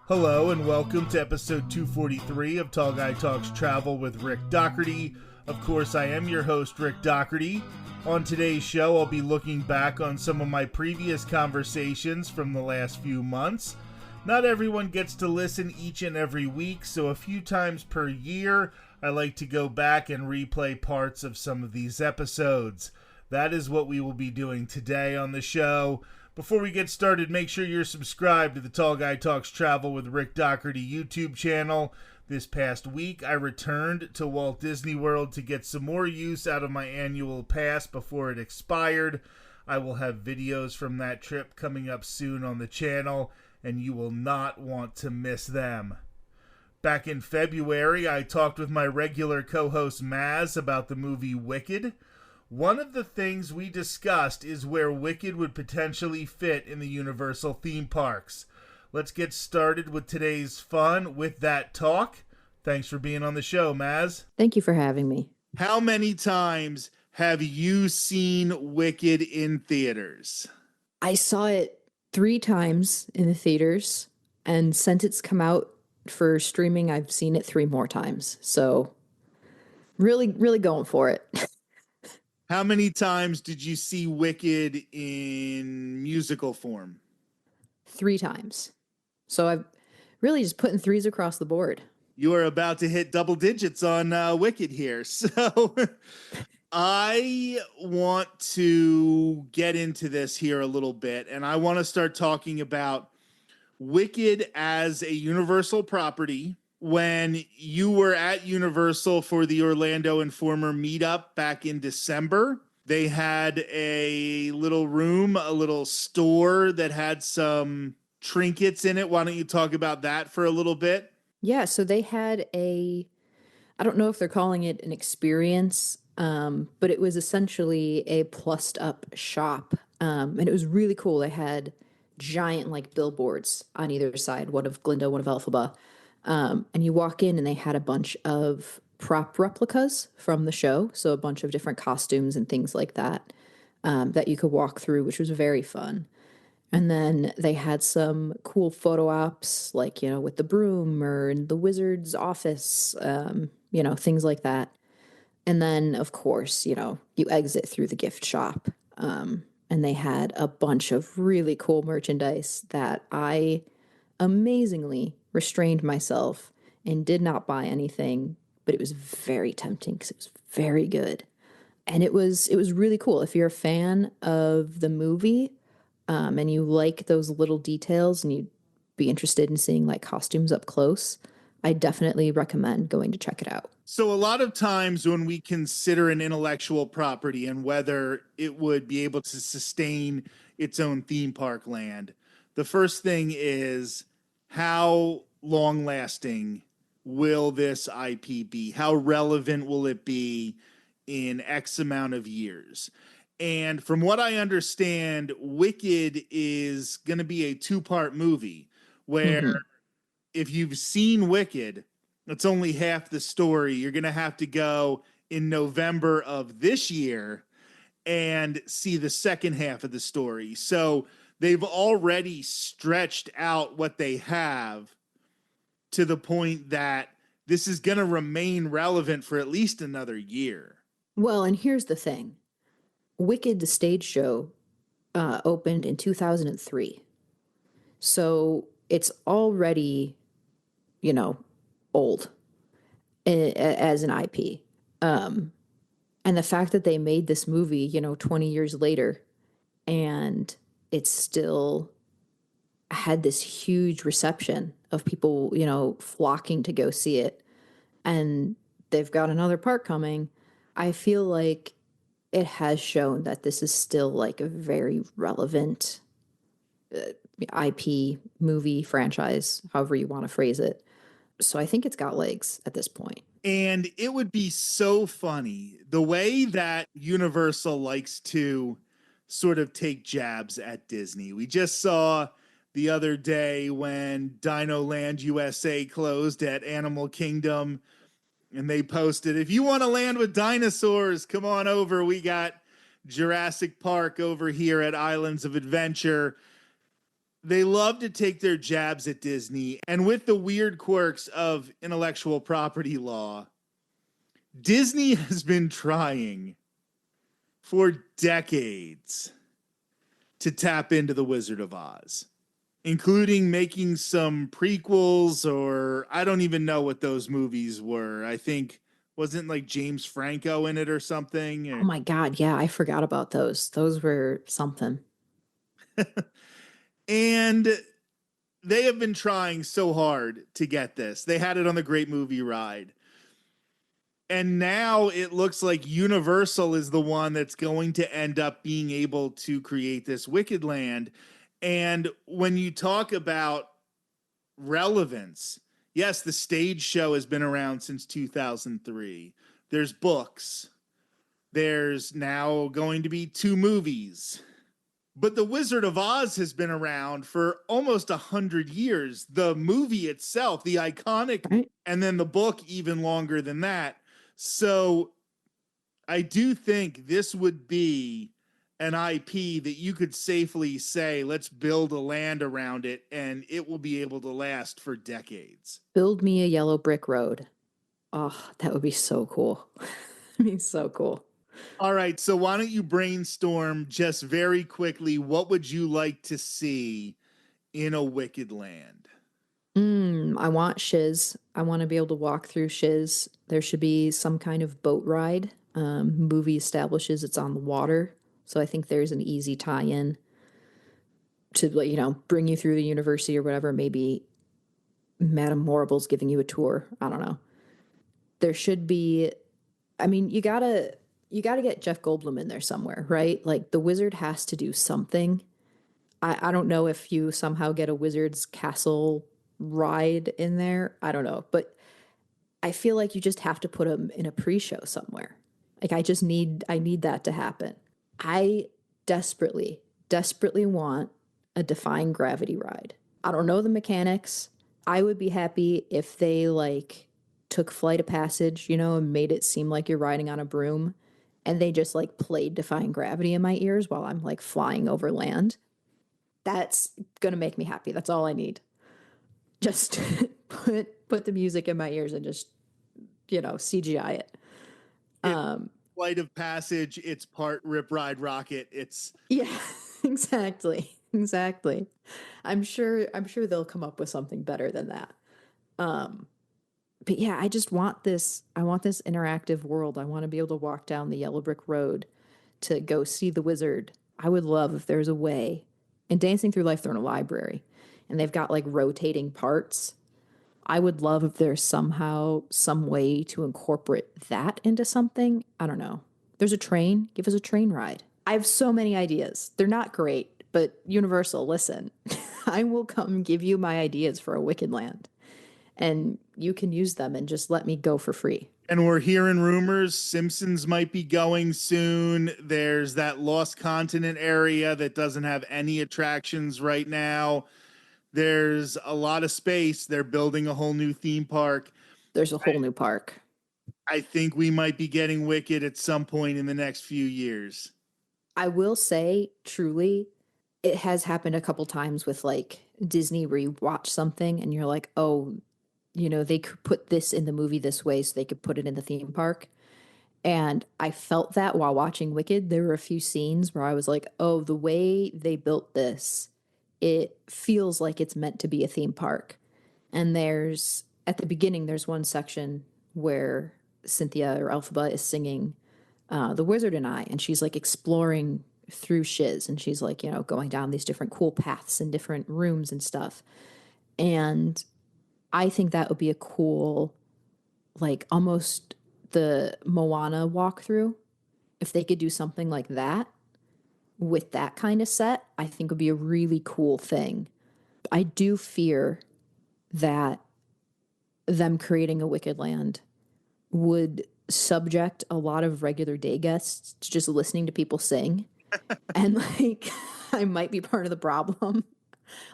Hello and welcome to episode 243 of Tall Guy Talks Travel with Rick Doherty. Of course, I am your host, Rick Doherty. On today's show, I'll be looking back on some of my previous conversations from the last few months. Not everyone gets to listen each and every week, so a few times per year, I like to go back and replay parts of some of these episodes. That is what we will be doing today on the show. Before we get started, make sure you're subscribed to the Tall Guy Talks Travel with Rick Doherty YouTube channel. This past week, I returned to Walt Disney World to get some more use out of my annual pass before it expired. I will have videos from that trip coming up soon on the channel, and you will not want to miss them. Back in February, I talked with my regular co-host Maz about the movie Wicked. One of the things we discussed is where Wicked would potentially fit in the Universal theme parks. Let's get started with today's fun with that talk. Thanks for being on the show, Maz. Thank you for having me. How many times have you seen Wicked in theaters? I saw it 3 times in the theaters, and since it's come out for streaming, I've seen it 3 more times. So really going for it. How many times did you see Wicked in musical form? 3 times. So I've really just putting 3s across the board. You are about to hit double digits on Wicked here. So I want to get into this here a little bit, and I want to start talking about Wicked as a Universal property. When you were at Universal for the Orlando Informer meetup back in December, they had a little room, a little store that had some trinkets in it. Why don't you talk about that for a little bit? Yeah, so they had I don't know if they're calling it an experience, but it was essentially a plussed up shop. And it was really cool. They had giant like billboards on either side, one of Glinda, one of Elphaba. And you walk in and they had a bunch of prop replicas from the show. So a bunch of different costumes and things like that, that you could walk through, which was very fun. And then they had some cool photo ops, like, with the broom or in the wizard's office, things like that. And then, of course, you exit through the gift shop. And they had a bunch of really cool merchandise that I amazingly restrained myself and did not buy anything, but it was very tempting because it was very good. And it was really cool. If you're a fan of the movie, and you like those little details and you'd be interested in seeing like costumes up close, I definitely recommend going to check it out. So a lot of times when we consider an intellectual property and whether it would be able to sustain its own theme park land, the first thing is how long-lasting will this IP be? How relevant will it be in X amount of years? And from what I understand, Wicked is going to be a 2-part movie where if you've seen Wicked, it's only half the story. You're going to have to go in November of this year and see the second half of the story. So they've already stretched out what they have to the point that this is going to remain relevant for at least another year. Well, and here's the thing. Wicked, the stage show, opened in 2003. So it's already, old as an IP. And the fact that they made this movie, 20 years later, and it still had this huge reception of people, flocking to go see it, and they've got another part coming, I feel like it has shown that this is still like a very relevant IP movie franchise, however you want to phrase it. So I think it's got legs at this point. And it would be so funny the way that Universal likes to sort of take jabs at Disney. We just saw the other day when Dino Land USA closed at Animal Kingdom, and they posted, if you want to land with dinosaurs, come on over. We got Jurassic Park over here at Islands of Adventure. they love to take their jabs at Disney, and with the weird quirks of intellectual property law, Disney has been trying for decades to tap into the Wizard of Oz, including making some prequels, or I don't even know what those movies were. I think wasn't like James Franco in it or something. Oh my God, yeah, I forgot about those. Those were something. And they have been trying so hard to get this. They had it on the Great Movie Ride. And now it looks like Universal is the one that's going to end up being able to create this Wicked Land. And when you talk about relevance, yes, the stage show has been around since 2003. There's books. There's now going to be 2 movies. But The Wizard of Oz has been around for almost 100 years. The movie itself, the iconic, Right? and then the book even longer than that. So I do think this would be an IP that you could safely say, let's build a land around it, and it will be able to last for decades. Build me a yellow brick road. Oh, that would be so cool. I mean, so cool. All right, so why don't you brainstorm just very quickly, what would you like to see in a Wicked Land? I want Shiz. I want to be able to walk through Shiz. There should be some kind of boat ride. Movie establishes it's on the water, so I think there's an easy tie-in to, like, bring you through the university or whatever. Maybe Madame Morrible's giving you a tour. I don't know. There should be. I mean, you gotta get Jeff Goldblum in there somewhere, right? Like the wizard has to do something. I don't know if you somehow get a wizard's castle ride in there. I don't know, but I feel like you just have to put him in a pre-show somewhere. Like I need that to happen. I desperately, desperately want a defying gravity ride. I don't know the mechanics. I would be happy if they like took Flight of Passage, and made it seem like you're riding on a broom and they just like played defying gravity in my ears while I'm like flying over land. That's gonna make me happy. That's all I need. Just put the music in my ears and just CGI it. It's Flight of Passage, it's part Rip Ride Rocket. It's Yeah, exactly. I'm sure they'll come up with something better than that. But yeah, I just want this. I want this interactive world. I want to be able to walk down the yellow brick road to go see the wizard. I would love if there's a way. And Dancing Through Life, they're in a library, and they've got like rotating parts. I would love if there's somehow some way to incorporate that into something. I don't know. There's a train. Give us a train ride. I have so many ideas. They're not great, but Universal, listen. I will come give you my ideas for a Wicked Land, and you can use them and just let me go for free. and we're hearing rumors Simpsons might be going soon. There's that Lost Continent area that doesn't have any attractions right now. There's a lot of space. They're building a whole new theme park. There's a whole new park. I think we might be getting Wicked at some point in the next few years. I will say, truly, it has happened a couple times with like Disney where you watch something and you're like, oh, they could put this in the movie this way so they could put it in the theme park. And I felt that while watching Wicked. There were a few scenes where I was like, oh, the way they built this, it feels like it's meant to be a theme park. And at the beginning, there's one section where Cynthia or Elphaba is singing The Wizard and I, and she's like exploring through Shiz, and she's like, going down these different cool paths and different rooms and stuff. And I think that would be a cool, like almost the Moana walkthrough. If they could do something like that with that kind of set, I think would be a really cool thing. I do fear that them creating a Wicked Land would subject a lot of regular day guests to just listening to people sing. And like, I might be part of the problem.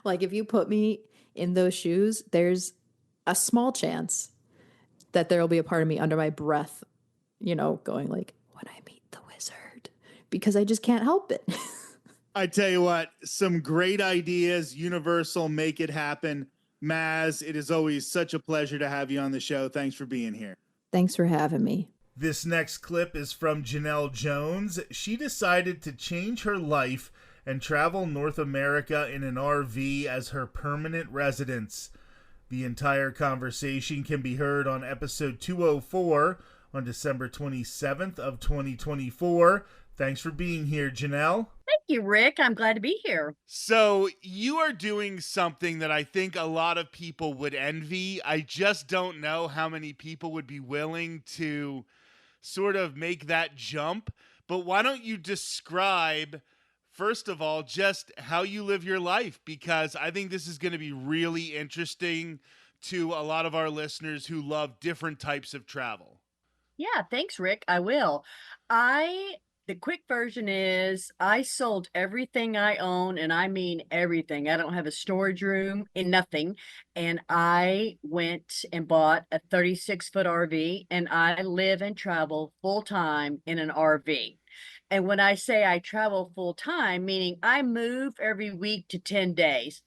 Like, if you put me in those shoes, there's a small chance that there will be a part of me under my breath, going like, when I meet the wizard, because I just can't help it. I tell you what, some great ideas. Universal, make it happen. Maz, it is always such a pleasure to have you on the show. Thanks for being here. Thanks for having me. This next clip is from Janelle Jones. She decided to change her life and travel North America in an RV as her permanent residence. The entire conversation can be heard on episode 204 on December 27th of 2024. Thanks for being here, Janelle. Thank you, Rick. I'm glad to be here. So, you are doing something that I think a lot of people would envy. I just don't know how many people would be willing to sort of make that jump. But why don't you describe, first of all, just how you live your life? Because I think this is going to be really interesting to a lot of our listeners who love different types of travel. Yeah, thanks, Rick. I will. The quick version is I sold everything I own, and I mean everything. I don't have a storage room in nothing. And I went and bought a 36-foot RV, and I live and travel full time in an RV. And when I say I travel full time, meaning I move every week to 10 days.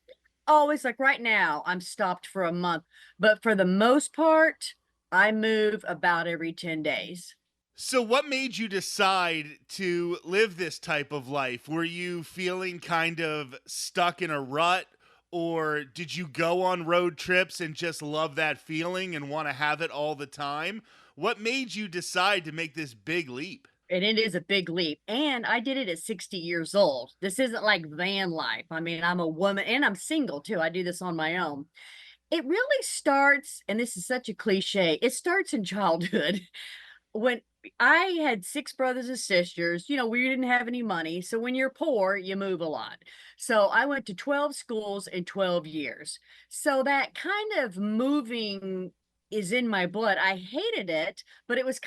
Always, like right now, I'm stopped for a month. But for the most part, I move about every 10 days. So, what made you decide to live this type of life? Were you feeling kind of stuck in a rut, or did you go on road trips and just love that feeling and want to have it all the time? What made you decide to make this big leap? And it is a big leap. And I did it at 60 years old. This isn't like van life. I mean, I'm a woman and I'm single too. I do this on my own. It really starts, and this is such a cliche, it starts in childhood. When I had six brothers and sisters, we didn't have any money. So when you're poor, you move a lot. So I went to 12 schools in 12 years. So that kind of moving is in my blood. I hated it, but it was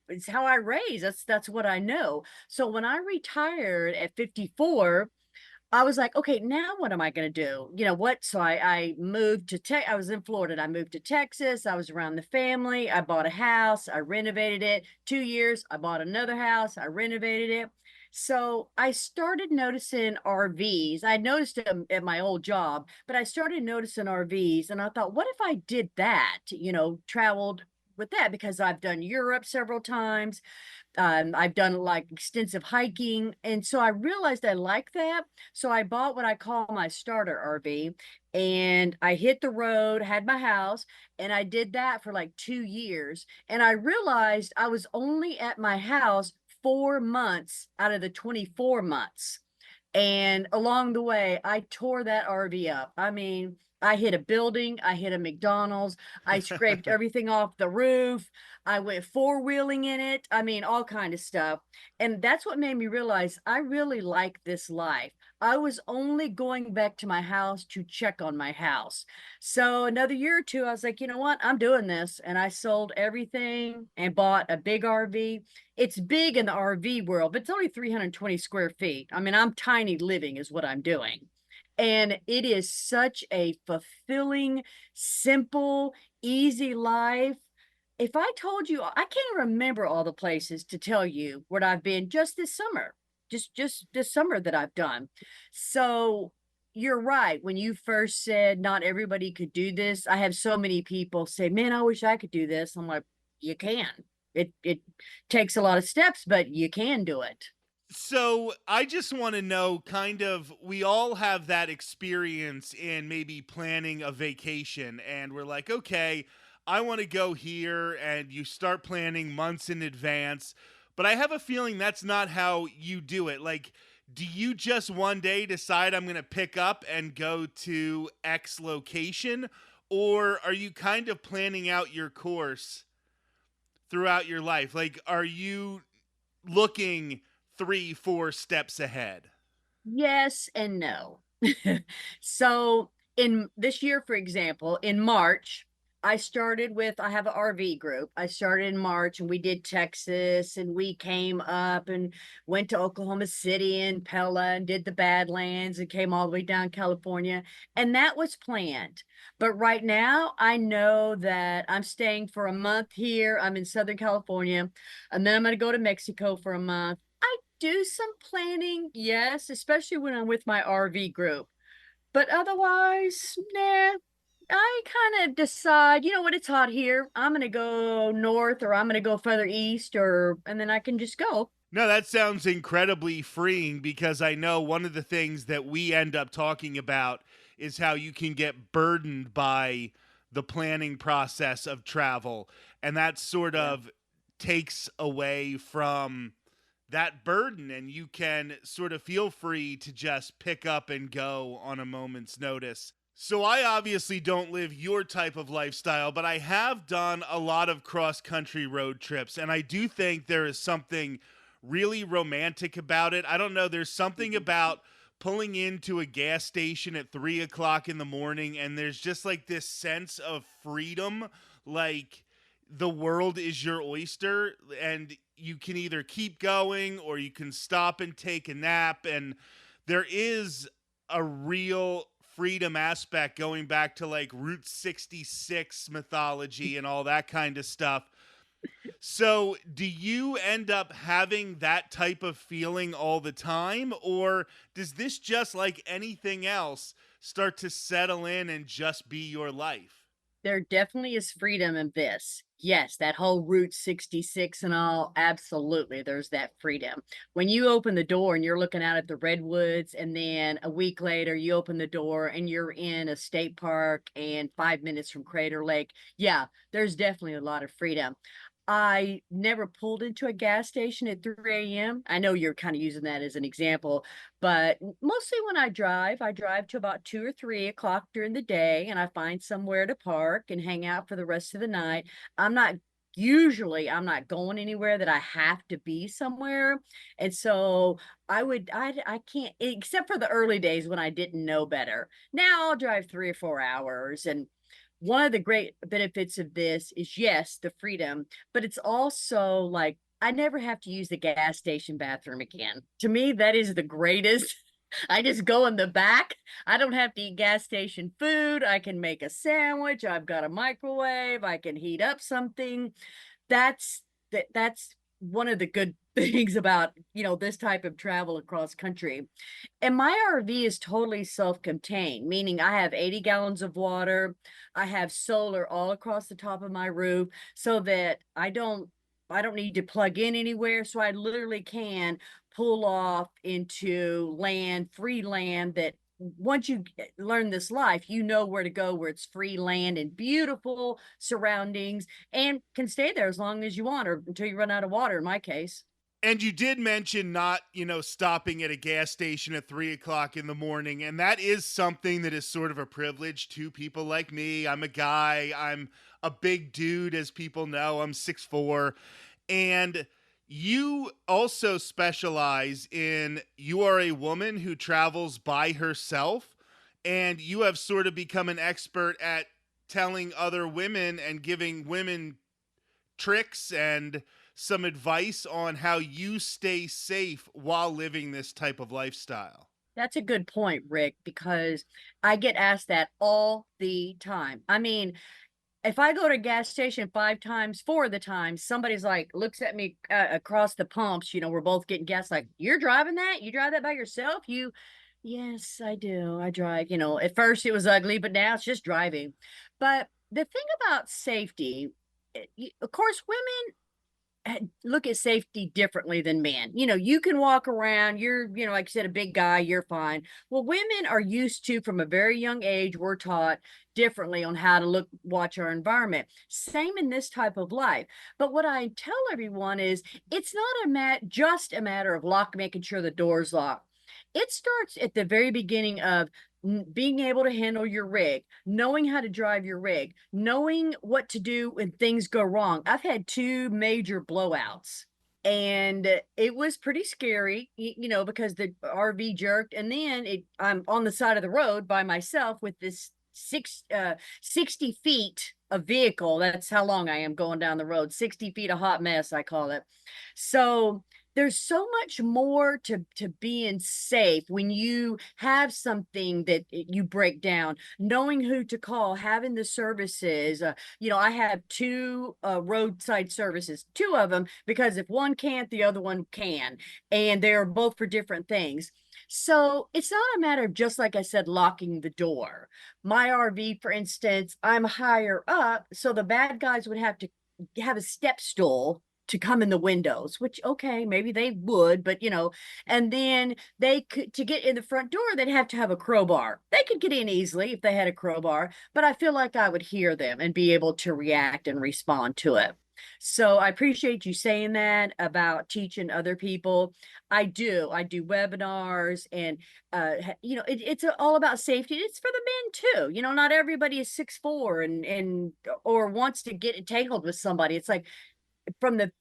it's how I raised. That's what I know. So when I retired at 54, I was like, okay, now what am I going to do? You know what? So I moved to I was in Florida. And I moved to Texas. I was around the family. I bought a house. I renovated it. 2 years. I bought another house. I renovated it. So I started noticing RVs. I noticed them at my old job, but I started noticing RVs, and I thought, what if I did that? Traveled with that, because I've done Europe several times. I've done like extensive hiking. And so I realized I like that. So I bought what I call my starter RV, and I hit the road, had my house, and I did that for like 2 years. And I realized I was only at my house 4 months out of the 24 months. And along the way, I tore that RV up. I mean, I hit a building, I hit a McDonald's, I scraped everything off the roof, I went four-wheeling in it. I mean, all kind of stuff. And that's what made me realize I really like this life. I was only going back to my house to check on my house. So another year or two, I was like, you know what? I'm doing this. And I sold everything and bought a big RV. It's big in the RV world, but it's only 320 square feet. I mean, I'm tiny living is what I'm doing. And it is such a fulfilling, simple, easy life. If I told you, I can't remember all the places to tell you where I've been just this summer, just this summer that I've done. So you're right. When you first said not everybody could do this, I have so many people say, man, I wish I could do this. I'm like, you can. It takes a lot of steps, but you can do it. So I just want to know, kind of, we all have that experience in maybe planning a vacation, and we're like, okay, I want to go here, and you start planning months in advance. But I have a feeling that's not how you do it. Like, do you just one day decide I'm going to pick up and go to X location? Or are you kind of planning out your course throughout your life? Like, are you looking 3, 4 steps ahead? Yes and no. So in this year, for example, in March, I have an RV group. I started in March, and we did Texas, and we came up and went to Oklahoma City and Pella and did the Badlands and came all the way down California. And that was planned. But right now, I know that I'm staying for a month here. I'm in Southern California, and then I'm going to go to Mexico for a month. do some planning, yes, especially when I'm with my RV group. But otherwise, nah. I kind of decide, you know what, it's hot here. I'm gonna go north or I'm gonna go further east or and then I can just go. No, that sounds incredibly freeing because I know one of the things that we end up talking about is how you can get burdened by the planning process of travel. And that sort Yeah. of takes away from that burden, and you can sort of feel free to just pick up and go on a moment's notice. So I obviously don't live your type of lifestyle, but I have done a lot of cross country road trips, and I do think there is something really romantic about it. I don't know, there's something about pulling into a gas station at 3 o'clock in the morning, and there's just like this sense of freedom, like the world is your oyster, and you can either keep going or you can stop and take a nap. And there is a real freedom aspect going back to like Route 66 mythology and all that kind of stuff. So, do you end up having that type of feeling all the time, or does this, just like anything else, start to settle in and just be your life? There definitely is freedom in this. Yes, that whole Route 66 and all, absolutely, there's that freedom. When you open the door and you're looking out at the redwoods, and then a week later you open the door and you're in a state park and 5 minutes from Crater Lake, yeah, there's definitely a lot of freedom. I never pulled into a gas station at 3 a.m. I know you're kind of using that as an example, but mostly when I drive to about 2 or 3 o'clock during the day and I find somewhere to park and hang out for the rest of the night. I'm not I'm not going anywhere that I have to be somewhere. And so I can't, except for the early days when I didn't know better. Now I'll drive 3 or 4 hours. And one of the great benefits of this is, yes, the freedom, but it's also like I never have to use the gas station bathroom again. To me, that is the greatest. I just go in the back. I don't have to eat gas station food. I can make a sandwich. I've got a microwave. I can heat up something. That's one of the good things about, this type of travel across country. And my RV is totally self-contained, meaning I have 80 gallons of water. I have solar all across the top of my roof so that I don't need to plug in anywhere. So I literally can pull off into free land that once you learn this life, you know where to go, where it's free land and beautiful surroundings, and can stay there as long as you want or until you run out of water in my case. And you did mention not, stopping at a gas station at 3 o'clock in the morning. And that is something that is sort of a privilege to people like me. I'm a guy, I'm a big dude, as people know. I'm 6'4". And you also specialize in, you are a woman who travels by herself. And you have sort of become an expert at telling other women and giving women tricks and some advice on how you stay safe while living this type of lifestyle. That's a good point, Rick, because I get asked that all the time. I mean, if I go to a gas station 5 times, 4 of the times, somebody's like, looks at me across the pumps, we're both getting gas, like, you're driving that? You drive that by yourself? Yes, I do. I drive, at first it was ugly, but now it's just driving. But the thing about safety, of course, women look at safety differently than men. You can walk around, you're, like you said, a big guy, you're fine. Well, women are used to, from a very young age, we're taught differently on how to watch our environment. Same in this type of life. But what I tell everyone is it's not just a matter of making sure the door's locked. It starts at the very beginning of being able to handle your rig, knowing how to drive your rig, knowing what to do when things go wrong. I've had 2 major blowouts and it was pretty scary, because the RV jerked, and then I'm on the side of the road by myself with this 60 feet of vehicle. That's how long I am going down the road. 60 feet of hot mess, I call it. So there's so much more to being safe when you have something that you break down, knowing who to call, having the services. I have two roadside services, two of them, because if one can't, the other one can, and they're both for different things. So it's not a matter of, just like I said, locking the door. My RV, for instance, I'm higher up, so the bad guys would have to have a step stool to come in the windows, which, okay, maybe they would, but and then they could, to get in the front door, they'd have to have a crowbar. They could get in easily if they had a crowbar, but I feel like I would hear them and be able to react and respond to it. So I appreciate you saying that about teaching other people. I do webinars, and it's all about safety. It's for the men too. Not everybody is 6'4" and or wants to get entangled with somebody. It's like, from the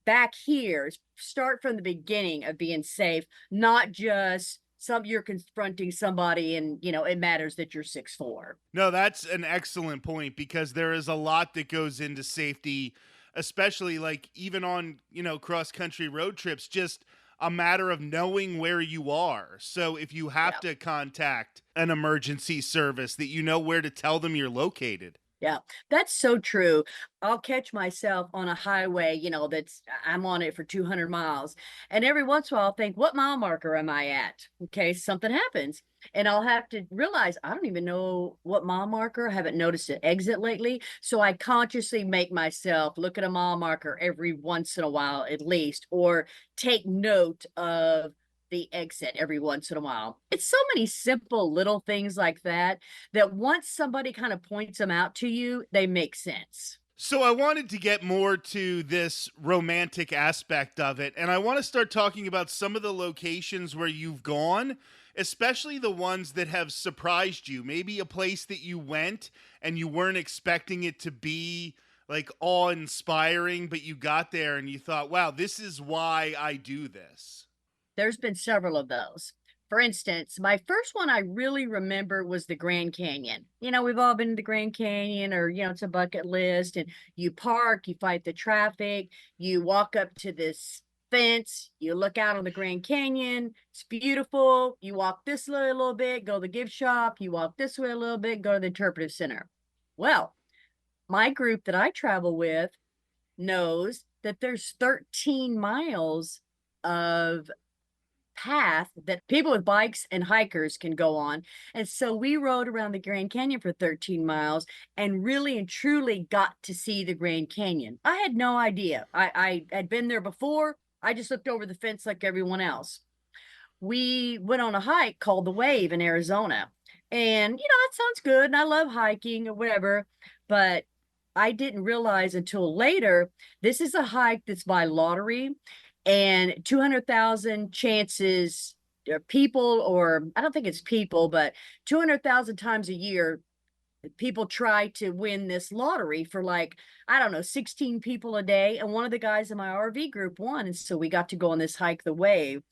back here, start from the beginning of being safe, not just you're confronting somebody and it matters that you're 6'4". No, that's an excellent point, because there is a lot that goes into safety, especially like even on, cross country road trips, just a matter of knowing where you are. So if you have to contact an emergency service, that you know where to tell them you're located. Yeah, that's so true. I'll catch myself on a highway, I'm on it for 200 miles. And every once in a while I'll think, what mile marker am I at? Okay, something happens. And I'll have to realize I don't even know what mile marker. I haven't noticed an exit lately. So I consciously make myself look at a mile marker every once in a while at least, or take note of the exit every once in a while. It's so many simple little things like that once somebody kind of points them out to you, they make sense. So I wanted to get more to this romantic aspect of it, and I want to start talking about some of the locations where you've gone, especially the ones that have surprised you. Maybe a place that you went and you weren't expecting it to be like awe-inspiring, but you got there and you thought, wow, this is why I do this. There's been several of those. For instance, my first one I really remember was the Grand Canyon. We've all been to the Grand Canyon, or, it's a bucket list, and you park, you fight the traffic, you walk up to this fence, you look out on the Grand Canyon. It's beautiful. You walk this way a little bit, go to the gift shop, you walk this way a little bit, go to the interpretive center. Well, my group that I travel with knows that there's 13 miles of path that people with bikes and hikers can go on. And so we rode around the Grand Canyon for 13 miles and really and truly got to see the Grand Canyon. I had no idea. I had been there before. I just looked over the fence like everyone else. We went on a hike called the Wave in Arizona. And, that sounds good. And I love hiking or whatever. But I didn't realize until later, this is a hike that's by lottery, and 200,000 chances, people, or I don't think it's people, but 200,000 times a year, people try to win this lottery for, like, I don't know, 16 people a day. And one of the guys in my RV group won. And so we got to go on this hike, the Wave.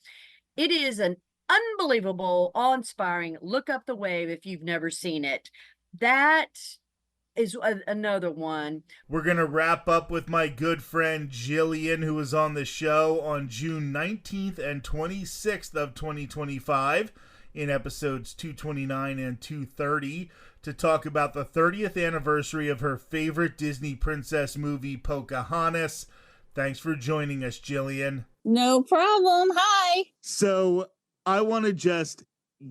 It is an unbelievable, awe-inspiring, look up the Wave if you've never seen it. That is another one. We're going to wrap up with my good friend Jillian, who was on the show on June 19th and 26th of 2025 in episodes 229 and 230 to talk about the 30th anniversary of her favorite Disney princess movie, Pocahontas. Thanks for joining us, Jillian. No problem. Hi. So I want to just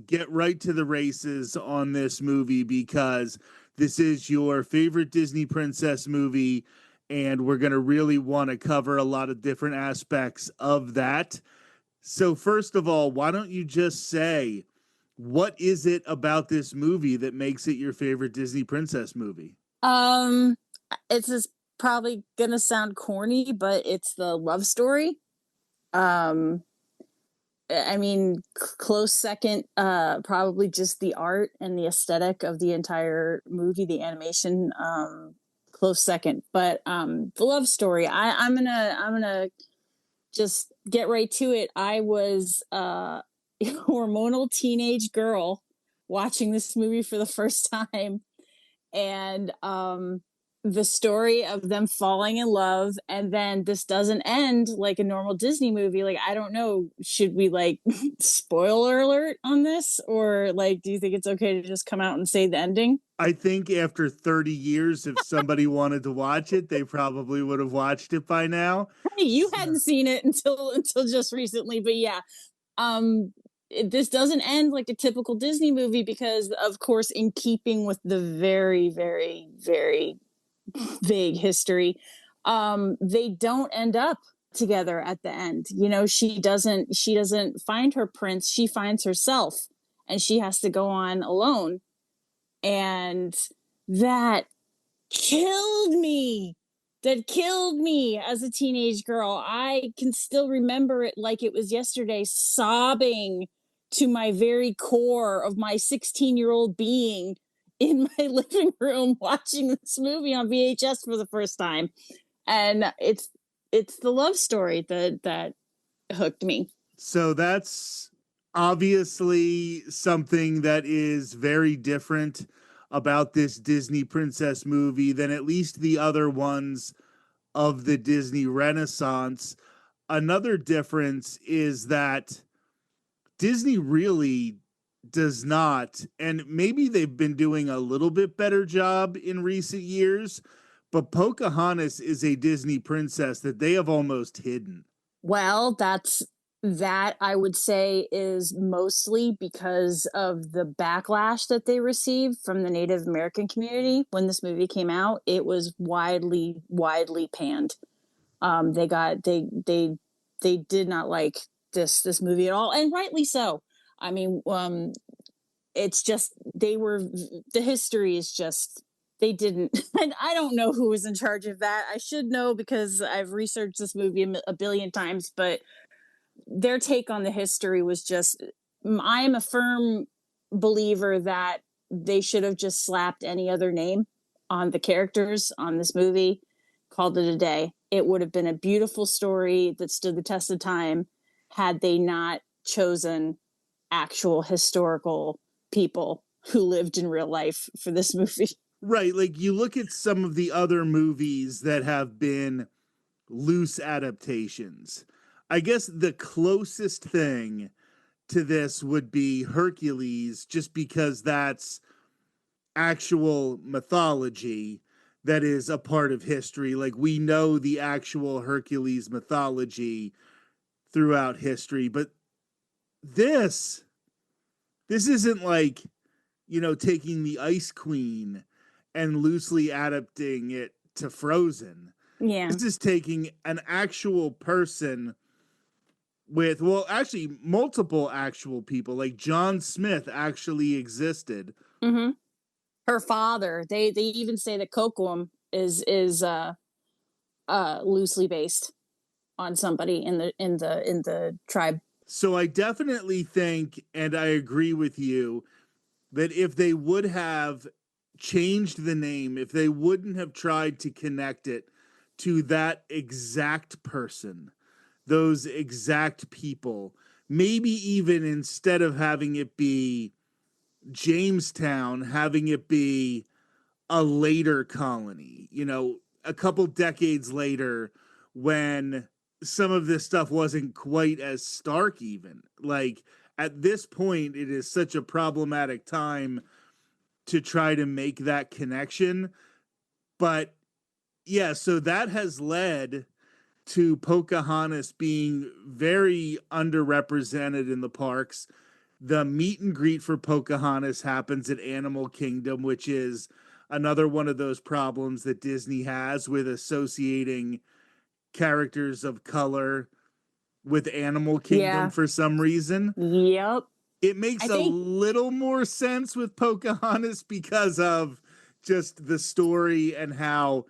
get right to the races on this movie, because this is your favorite Disney princess movie, and we're going to really want to cover a lot of different aspects of that. So first of all, why don't you just say, what is it about this movie that makes it your favorite Disney princess movie? It's just probably going to sound corny, but it's the love story. I mean, close second, probably just the art and the aesthetic of the entire movie, the animation, close second. But the love story, I'm gonna just get right to it. I was a hormonal teenage girl watching this movie for the first time, and the story of them falling in love, and then this doesn't end like a normal Disney movie. Like, I don't know, should we like spoiler alert on this, or like do you think it's okay to just come out and say the ending? I think after 30 years, if somebody wanted to watch it, they probably would have watched it by now. Hey, you hadn't seen it until just recently, but yeah. This doesn't end like a typical Disney movie because, of course, in keeping with the very, very, very vague history, they don't end up together at the end. You know, she doesn't find her prince, she finds herself, and she has to go on alone. And that killed me. That killed me as a teenage girl. I can still remember it like it was yesterday, sobbing to my very core of my 16-year-old being in my living room watching this movie on VHS for the first time. And it's the love story that hooked me. So that's obviously something that is very different about this Disney princess movie than at least the other ones of the Disney Renaissance. Another difference is that Disney really does not, and maybe they've been doing a little bit better job in recent years, but Pocahontas is a Disney princess that they have almost hidden. Well, that I would say is mostly because of the backlash that they received from the Native American community when this movie came out. It was widely panned. They did not like this movie at all, and rightly so. I mean, it's just the history is just they didn't. And I don't know who was in charge of that. I should know because I've researched this movie a billion times, but their take on the history was just, I am a firm believer that they should have just slapped any other name on the characters on this movie, called it a day. It would have been a beautiful story that stood the test of time had they not chosen actual historical people who lived in real life for this movie. Right, like you look at some of the other movies that have been loose adaptations. I guess the closest thing to this would be Hercules, just because that's actual mythology that is a part of history. Like we know the actual Hercules mythology throughout history, but this isn't like, you know, taking the Ice Queen and loosely adapting it to Frozen. Yeah. This is taking an actual person with, well, actually multiple actual people. Like John Smith actually existed. Mm-hmm. Her father, they even say that Kocoum is loosely based on somebody in the tribe. So I definitely think, and I agree with you, that if they would have changed the name, if they wouldn't have tried to connect it to that exact person, those exact people, maybe even instead of having it be Jamestown, having it be a later colony, you know, a couple decades later when some of this stuff wasn't quite as stark even. Like at this point, it is such a problematic time to try to make that connection. But yeah, so that has led to Pocahontas being very underrepresented in the parks. The meet and greet for Pocahontas happens at Animal Kingdom, which is another one of those problems that Disney has with associating characters of color with Animal Kingdom for some reason. Yep. It makes a little more sense with Pocahontas because of just the story and how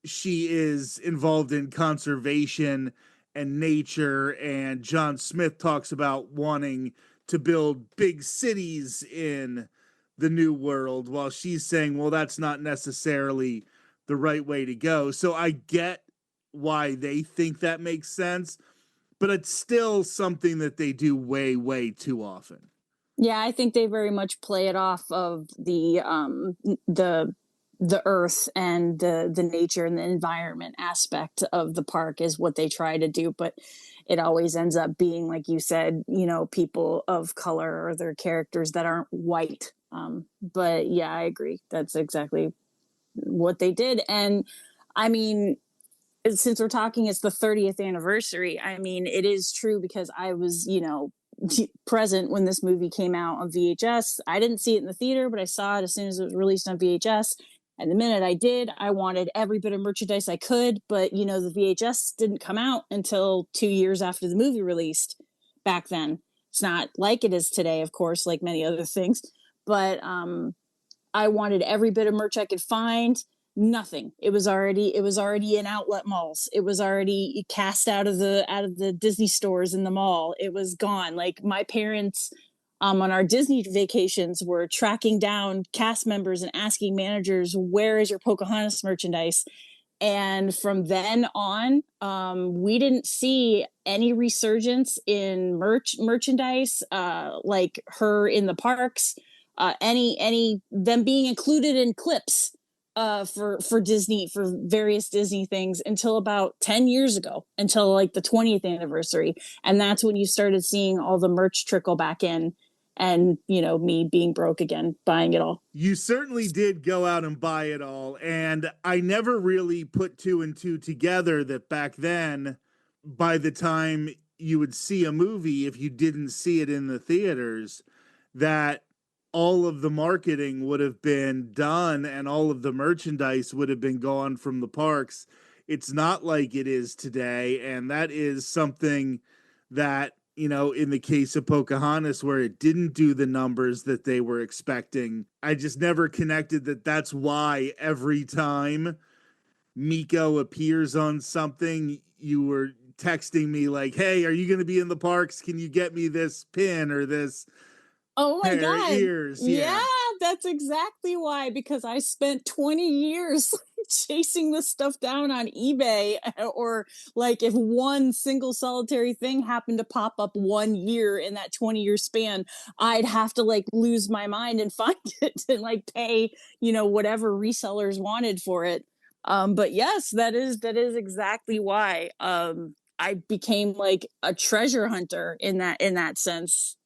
she is involved in conservation and nature. And John Smith talks about wanting to build big cities in the New World, while she's saying, well, that's not necessarily the right way to go. So I get why they think that makes sense, but it's still something that they do way, way too often. Yeah, I think they very much play it off of the the earth and the nature and the environment aspect of the park is what they try to do, but it always ends up being, like you said, people of color or their characters that aren't white. But yeah, I agree. That's exactly what they did. And I mean, since we're talking, it's the 30th anniversary. I mean, it is true because I was, present when this movie came out on VHS. I didn't see it in the theater, but I saw it as soon as it was released on VHS. And the minute I did, I wanted every bit of merchandise I could. But, the VHS didn't come out until 2 years after the movie released back then. It's not like it is today, of course, like many other things. But I wanted every bit of merch I could find. Nothing. It was already in outlet malls. It was already cast out of the Disney stores in the mall. It was gone. Like my parents on our Disney vacations were tracking down cast members and asking managers, where is your Pocahontas merchandise? And from then on, we didn't see any resurgence in merchandise, like her in the parks, any them being included in clips for Disney, for various Disney things, until about 10 years ago, until like the 20th anniversary. And that's when you started seeing all the merch trickle back in, and me being broke again, buying it all. You certainly did go out and buy it all, and I never really put two and two together that back then, by the time you would see a movie, if you didn't see it in the theaters, that all of the marketing would have been done and all of the merchandise would have been gone from the parks. It's not like it is today, and that is something that, in the case of Pocahontas, where it didn't do the numbers that they were expecting, I just never connected that that's why every time Miko appears on something, you were texting me like, hey, are you going to be in the parks? Can you get me this pin or this Oh my pair of God. ears? Yeah, that's exactly why, because I spent 20 years chasing this stuff down on eBay, or like if one single solitary thing happened to pop up 1 year in that 20-year span, I'd have to like lose my mind and find it and like pay, whatever resellers wanted for it. But yes, that is exactly why I became like a treasure hunter in that sense.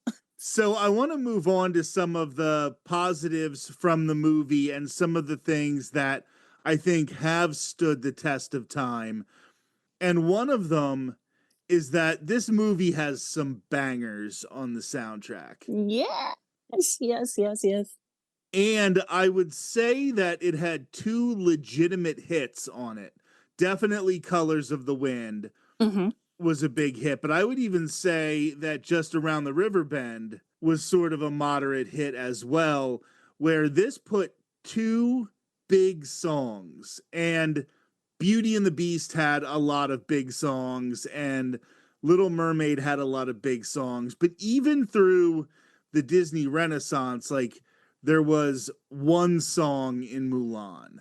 So I want to move on to some of the positives from the movie and some of the things that I think have stood the test of time. And one of them is that this movie has some bangers on the soundtrack. Yes. And I would say that it had two legitimate hits on it. Definitely Colors of the Wind was a big hit, but I would even say that Just Around the River Bend was sort of a moderate hit as well, where this put two big songs, and Beauty and the Beast had a lot of big songs, and Little Mermaid had a lot of big songs, but even through the Disney Renaissance, like there was one song in Mulan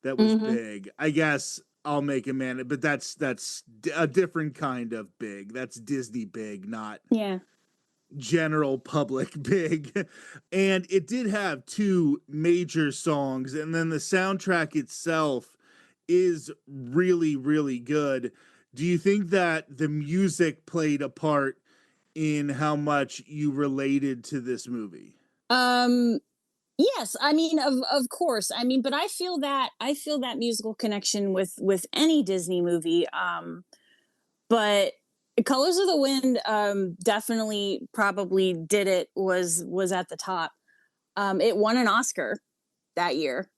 that was big. I guess I'll Make a Man, but that's a different kind of big. That's Disney big, not general public big. And it did have two major songs, and then the soundtrack itself is really, really good. Do you think that the music played a part in how much you related to this movie? Yes, I mean, of course. I mean, but I feel that musical connection with any Disney movie. But Colors of the Wind definitely probably did it, was at the top. It won an Oscar that year.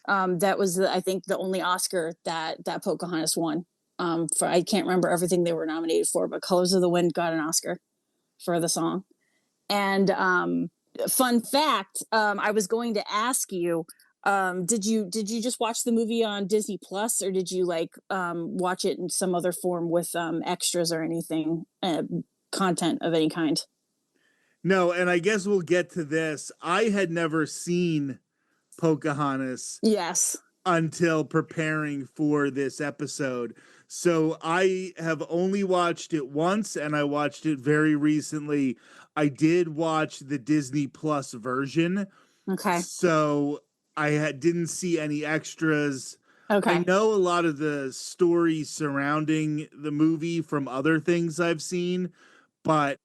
That was I think the only Oscar that Pocahontas won. For I can't remember everything they were nominated for, but Colors of the Wind got an Oscar for the song. And fun fact, I was going to ask you, did you just watch the movie on Disney Plus, or did you like watch it in some other form with extras or anything, content of any kind? No, and I guess we'll get to this. I had never seen Pocahontas until preparing for this episode. So I have only watched it once, and I watched it very recently. I did watch the Disney Plus version. Okay. So didn't see any extras. Okay. I know a lot of the stories surrounding the movie from other things I've seen, but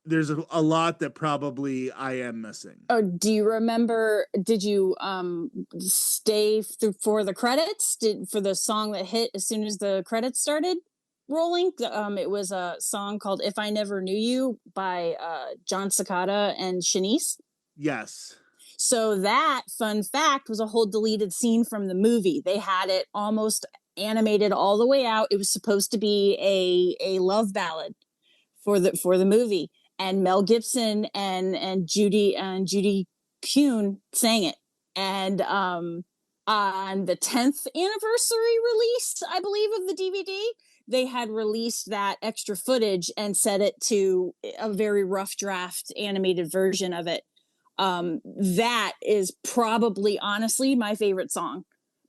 there's a lot that probably I am missing. Oh, do you remember? Did you stay through for the credits? For the song that hit as soon as the credits started rolling? It was a song called "If I Never Knew You" by John Cicada and Shanice. Yes. So that, fun fact, was a whole deleted scene from the movie. They had it almost animated all the way out. It was supposed to be a love ballad for the movie, and Mel Gibson and Judy Kuhn sang it. And on the 10th anniversary release, I believe, of the DVD, they had released that extra footage and set it to a very rough draft animated version of it. That is probably, honestly, my favorite song,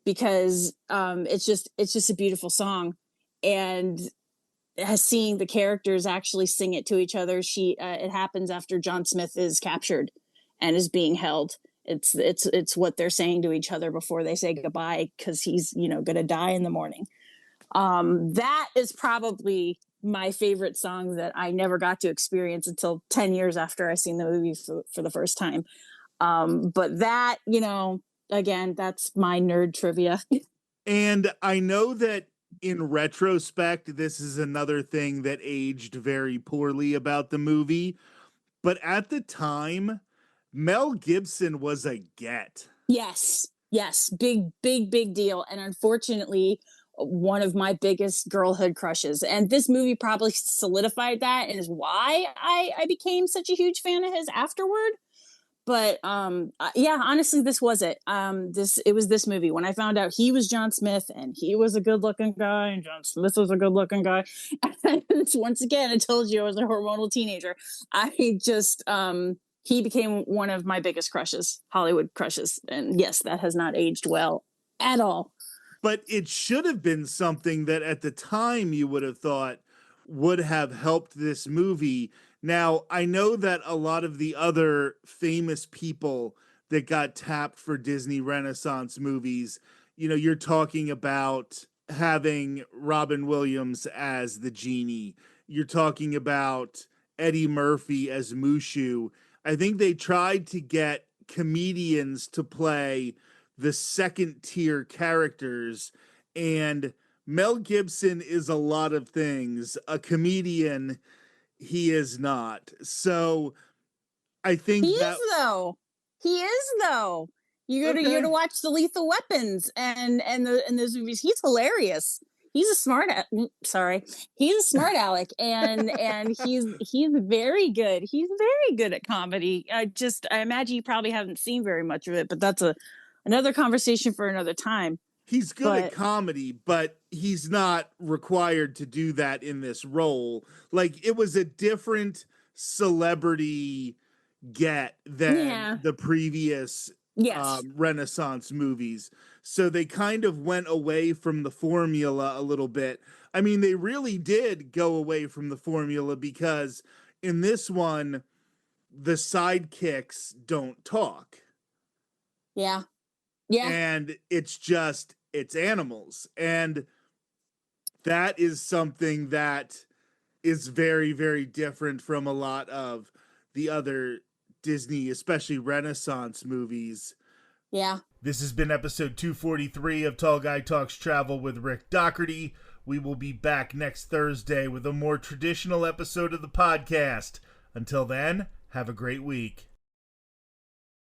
because it's just a beautiful song. And seeing the characters actually sing it to each other, it happens after John Smith is captured and is being held. It's what they're saying to each other before they say goodbye, because he's going to die in the morning. That is probably my favorite song that I never got to experience until 10 years after I seen the movie for the first time. But that, again, that's my nerd trivia. And I know that in retrospect, this is another thing that aged very poorly about the movie. But at the time, Mel Gibson was a get. Yes. Big deal. And unfortunately, one of my biggest girlhood crushes. And this movie probably solidified that, and is why I became such a huge fan of his afterward. But yeah, honestly, this was it. It was this movie. When I found out he was John Smith and he was a good looking guy and John Smith was a good looking guy. And once again, I told you I was a hormonal teenager. He became one of my biggest crushes, Hollywood crushes. And yes, that has not aged well at all. But it should have been something that at the time you would have thought would have helped this movie. Now, I know that a lot of the other famous people that got tapped for Disney Renaissance movies, you're talking about having Robin Williams as the genie. You're talking about Eddie Murphy as Mushu. I think they tried to get comedians to play the second tier characters, and Mel Gibson is a lot of things. A comedian, he is not. So I think he is though. You gotta watch the Lethal Weapons and those movies. He's hilarious. He's a smart aleck, and he's very good. He's very good at comedy. I imagine you probably haven't seen very much of it, but that's another conversation for another time. He's good at comedy, but he's not required to do that in this role. Like, it was a different celebrity get than the previous Renaissance movies. So they kind of went away from the formula a little bit. I mean, they really did go away from the formula, because in this one, the sidekicks don't talk. Yeah. And it's animals. And that is something that is very, very different from a lot of the other Disney, especially Renaissance movies. Yeah. This has been episode 243 of Tall Guy Talks Travel with Rick Doherty. We will be back next Thursday with a more traditional episode of the podcast. Until then, have a great week.